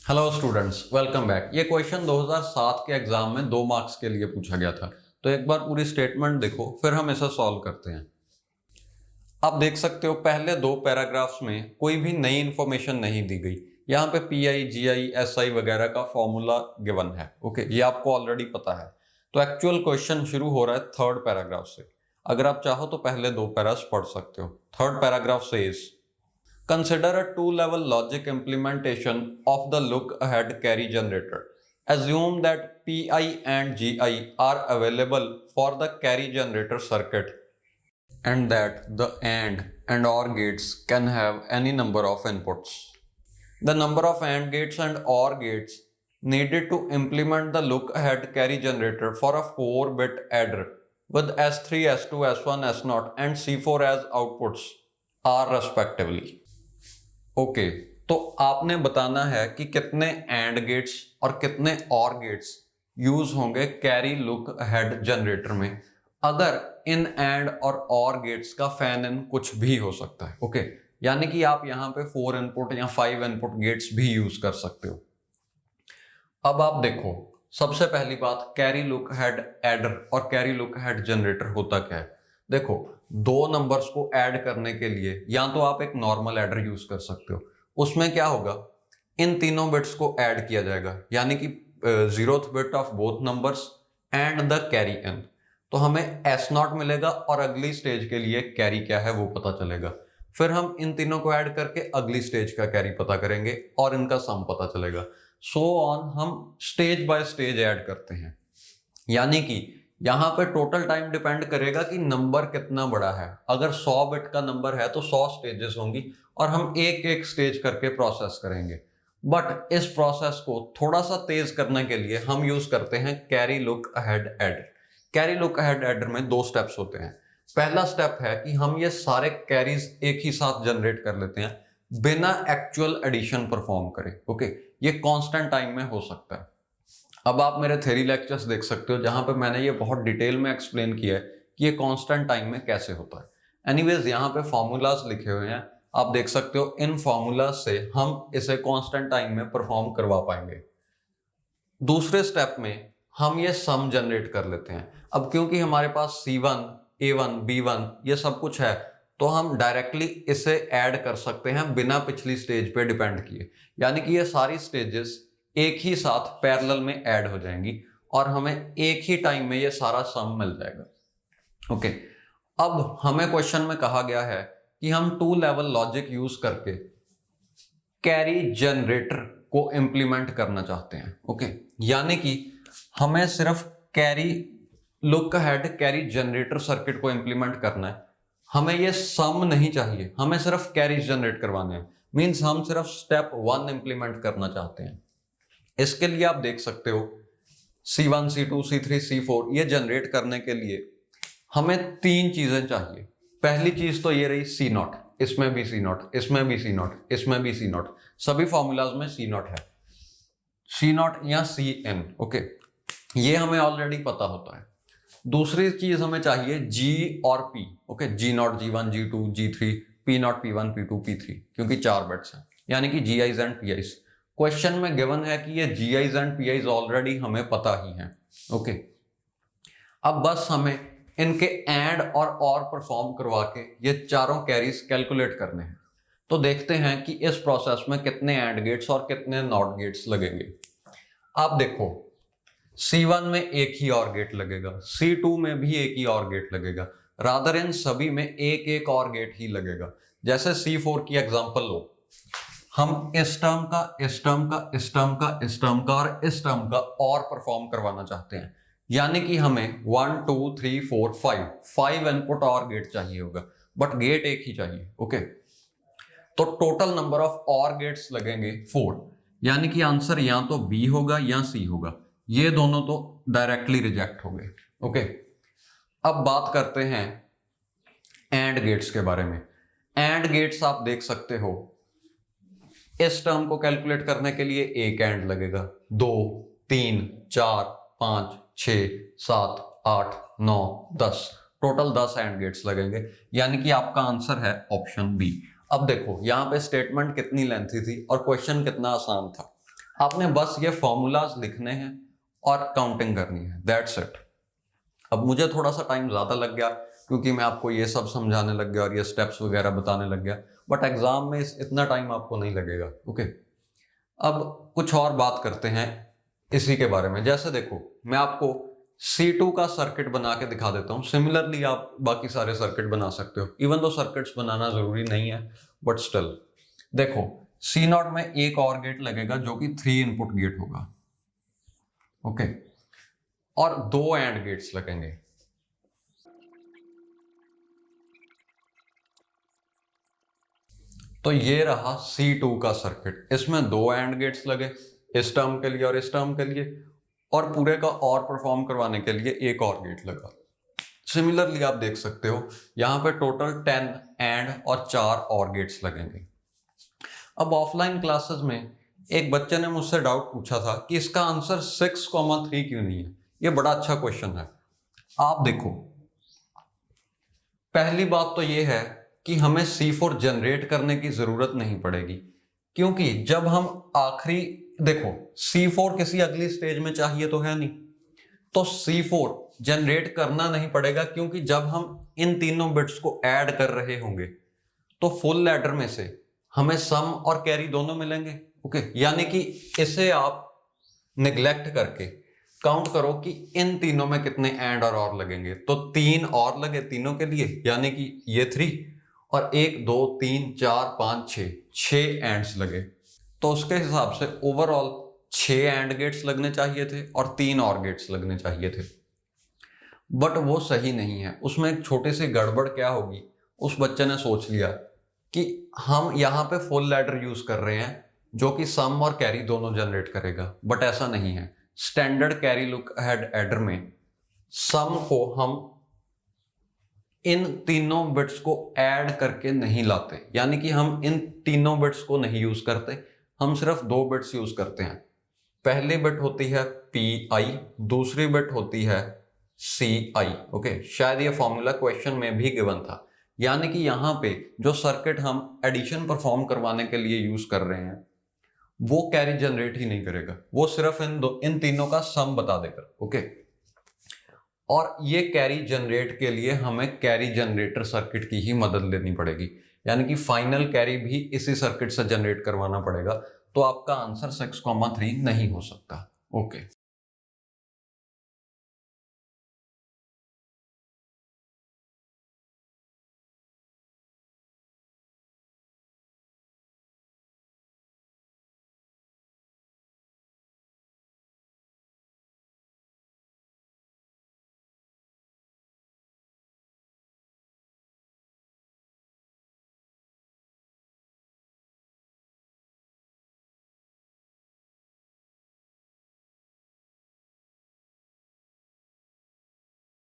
Hello students, welcome back. ये question 2007 के exam में 2 मार्क्स के लिए पूछा गया था। तो एक बार पूरी स्टेटमेंट देखो, फिर हम इसे सॉल्व करते हैं। आप देख सकते हो पहले 2 पैराग्राफ्स में कोई भी नई इंफॉर्मेशन नहीं दी गई। यहाँ पे पीआई, जीआई, एसआई वगैरह का फॉर्मूला गिवन है। ओके, ये आपको ऑलरेडी पता है। तो एक्चुअल क्वेश्चन शुरू हो रहा है 3rd पैराग्राफ से। अगर आप चाहो तो पहले 2 पैरास पढ़ सकते हो। 3rd paragraph says, consider a two-level logic implementation of the look-ahead carry generator. Assume that Pi and Gi are available for the carry generator circuit and that the and OR gates can have any number of inputs. The number of AND gates and OR gates needed to implement the look-ahead carry generator for a 4-bit adder with S3, S2, S1, S0 and C4 as outputs are respectively. Okay, तो आपने बताना है कि कितने and gets और कितने और gets use होंगे कैरी लुक अहेड जनरेटर में। अगर इन एंड और गेट्स का फैन इन कुछ भी हो सकता है। ओके, यानी कि आप यहां पे 4 इनपुट या 5 इनपुट गेट्स भी यूज कर सकते हो। अब आप देखो, सबसे पहली बात, कैरी लुक अहेड एडर और कैरी लुक अहेड जनरेटर होता क्या है। देखो, 2 नंबर्स को ऐड करने के लिए या तो आप एक नॉर्मल एडर यूज कर सकते हो। उसमें क्या होगा, इन तीनों बिट्स को ऐड किया जाएगा, यानी कि 0th bit of both numbers and the carry in. तो हमें S0 मिलेगा और अगली स्टेज के लिए कैरी क्या है वो पता चलेगा। फिर हम इन तीनों को ऐड करके अगली स्टेज का कैरी पता करेंगे और इनका सम पता चलेगा। सो ऑन हम स्टेज बाय स्टेज ऐड करते हैं। यानी कि यहां पे टोटल टाइम डिपेंड करेगा कि नंबर कितना बड़ा है। अगर 100 बिट का नंबर है तो 100 स्टेजेस होंगी और हम एक एक स्टेज करके प्रोसेस करेंगे। बट इस प्रोसेस को थोड़ा सा तेज करने के लिए हम यूज करते हैं carry look ahead adder. Carry look ahead adder में 2 स्टेप्स होते हैं। पहला स्टेप है कि हम ये सारे कैरीज एक ही साथ जनरेट कर लेते हैं बिना एक्चुअल एडिशन परफॉर्म करे। ओके, ये कांस्टेंट टाइम में हो सकता है। अब आप मेरे थ्योरी लेक्चर्स देख सकते हो जहां पे मैंने ये बहुत डिटेल में एक्सप्लेन किया है कि ये कांस्टेंट टाइम में कैसे होता है। एनीवेज, यहाँ पे फॉर्मूलाज लिखे हुए हैं, आप देख सकते हो। इन फॉर्मूला से हम इसे कांस्टेंट टाइम में परफॉर्म करवा पाएंगे। दूसरे स्टेप में हम ये सम जनरेट कर लेते हैं। अब क्योंकि हमारे पास C1, A1, B1 ये सब कुछ है, तो हम डायरेक्टली इसे ऐड कर सकते हैं बिना पिछली स्टेज पे डिपेंड किए। यानी कि ये सारी स्टेजेस एक ही साथ पैरेलल में ऐड हो जाएंगी और हमें एक ही टाइम में ये सारा सम मिल जाएगा। ओके, अब हमें क्वेश्चन में कहा गया है कि हम 2 लेवल लॉजिक यूज करके कैरी जनरेटर को इंप्लीमेंट करना चाहते हैं। ओके, यानी कि हमें सिर्फ carry look ahead carry generator circuit को इंप्लीमेंट करना है। हमें ये सम नहीं चाहिए, हमें सिर्फ कैरीज जनरेट करवाने हैं। मींस हम सिर्फ स्टेप 1 इंप्लीमेंट करना चाहते हैं। इसके लिए आप देख सकते हो C1, C2, C3, C4 ये जनरेट करने के लिए हमें 3 चीजें चाहिए। पहली चीज तो ये रही C0, इसमें भी C0, इसमें भी C0, इसमें भी C0, सभी फॉर्मूलाज में C0 है। C0 या Cn। ओके, ये हमें ऑलरेडी पता होता है। दूसरी चीज हमें चाहिए G और P। Okay, G0, G1, G2, G3, P0, P1, P2, P3, क्योंकि 4 बिट्स हैं, यानी कि GIs एंड PIs। क्वेश्चन में गिवन है कि ये GIs एंड PIs ऑलरेडी हमें पता ही हैं। ओके, अब बस हमें इनके एंड और परफॉर्म करवा के ये चारों कैरीज कैलकुलेट करने हैं। तो देखते हैं कि इस प्रोसेस में कितने एंड गेट्स और कितने नॉट गेट्स लगेंगे। आप देखो, C1 में एक ही और गेट लगेगा, C2 में भी एक ही और गेट लगेगा, रादर इन सभी में एक एक और गेट ही लगेगा। जैसे C4 की एग्जांपल लो, हम इस टर्म का, इस टर्म का, इस टर्म का, इस टर्म का और इस टर्म का और परफॉर्म करवाना चाहते हैं। यानी कि हमें 1 2 3 4 5 इनपुट और गेट चाहिए होगा, बट गेट एक ही चाहिए। ओके, तो टोटल नंबर ऑफ और गेट्स लगेंगे 4। यानी कि आंसर या तो B होगा या C होगा। ये दोनों तो डायरेक्टली रिजेक्ट हो गए। ओके, अब बात करते हैं एंड गेट्स के बारे में। एंड गेट्स आप देख सकते हो, इस टर्म को कैलकुलेट करने के लिए एक एंड लगेगा, 2 3 4 5 6 7 8 9 10, टोटल 10 एंड गेट्स लगेंगे। यानी कि आपका आंसर है ऑप्शन बी। अब देखो, यहां पे स्टेटमेंट कितनी लेंथी थी और क्वेश्चन कितना आसान था। आपने बस ये फॉर्मूलाज लिखने हैं और काउंटिंग करनी है, दैट्स इट। अब मुझे थोड़ा सा टाइम ज़्यादा लग गया क्योंकि मैं आपको ये सब समझाने लग गया और ये स्टेप्स वगैरह बताने लग गया, बट एग्जाम में इतना टाइम आपको नहीं लगेगा। ओके, अब कुछ और बात करते हैं इसी के बारे में। जैसे देखो, मैं आपको C2 का सर्किट बना के दिखा देता हूँ। सिमिलरली आप बाकी सारे सर्किट बना सकते हो, इवन दो सर्किट्स बनाना जरूरी नहीं है, बट स्टिल देखो, C0 में एक और गेट लगेगा जो कि 3 इनपुट गेट होगा। ओके, और 2 एंड गेट्स लगेंगे। तो ये रहा C2 का सर्किट। इसमें 2 एंड गेट्स लगे, इस टर्म के लिए और इस टर्म के लिए, और पूरे का और परफॉर्म करवाने के लिए एक और गेट लगा। सिमिलरली आप देख सकते हो यहां पे टोटल 10 एंड और 4 और गेट्स लगेंगे। अब ऑफलाइन क्लासेस में एक बच्चे ने मुझसे डाउट पूछा था कि इसका आंसर 6,3 क्यों नहीं है। ये बड़ा अच्छा क्वेश्चन है। आप देखो, पहली बात तो ये है कि हमें C4 जनरेट करने की जरूरत नहीं पड़ेगी, क्योंकि जब हम आखिरी देखो, C4 किसी अगली स्टेज में चाहिए तो है नहीं, तो C4 जनरेट करना नहीं पड़ेगा, क्योंकि जब हम इन तीनों बिट्स को ऐड कर रहे होंगे तो फुल लैडर में से हमें सम और कैरी दोनों मिलेंगे। ओके, यानी कि इसे आप निगलेक्ट करके काउंट करो कि इन तीनों में कितने एंड और लगेंगे। तो 3 और लगे तीनों के लिए, यानी कि ये 3, और 1 2 3 4 5 6 एंड्स लगे। तो उसके हिसाब से ओवरऑल 6 एंड गेट्स लगने चाहिए थे और 3 और गेट्स लगने चाहिए थे, बट वो सही नहीं है। उसमें एक छोटी सी गड़बड़ क्या होगी, उस बच्चे ने सोच लिया कि हम यहाँ पे फुल लैडर यूज कर रहे हैं जो कि सम और कैरी दोनों जनरेट करेगा, बट ऐसा नहीं है। Standard carry look ahead adder में सम को हम इन तीनों बिट्स को ऐड करके नहीं लाते, यानी कि हम इन तीनों बिट्स को नहीं यूज करते, हम सिर्फ 2 बिट्स यूज करते हैं। पहली बिट होती है PI, दूसरी बिट होती है CI। ओके, शायद ये फॉर्मूला क्वेश्चन में भी गिवन था, यानी कि यहाँ पे जो सर्किट हम एडिशन परफॉर्म करवाने के लिए यूज कर रहे हैं वो कैरी जनरेट ही नहीं करेगा, वो सिर्फ इन तीनों का सम बता देगा। ओके, और ये कैरी जनरेट के लिए हमें कैरी जनरेटर सर्किट की ही मदद लेनी पड़ेगी, यानी कि फाइनल कैरी भी इसी सर्किट से जनरेट करवाना पड़ेगा। तो आपका आंसर 6,3 नहीं हो सकता। ओके।